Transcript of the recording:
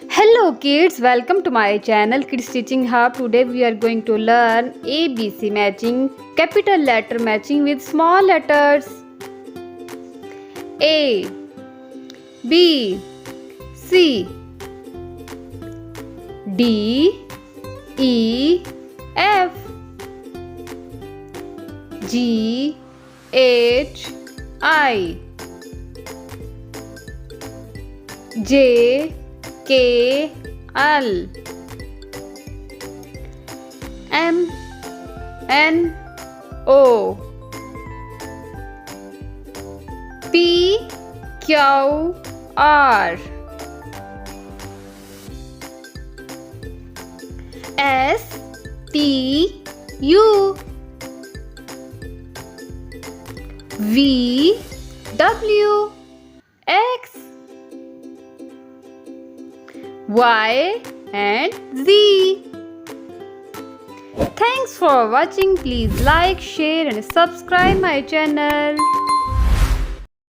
Hello kids, welcome to my channel Kids Teaching Hub. Today we are going to learn ABC matching, capital letter matching with small letters. A, B, C, D, E, F, G, H, I, J, K, L, M, N, O, P, Q, R, S, T, U, V, W, X, Y and Z. Thanks for watching. Please like, share and subscribe my channel.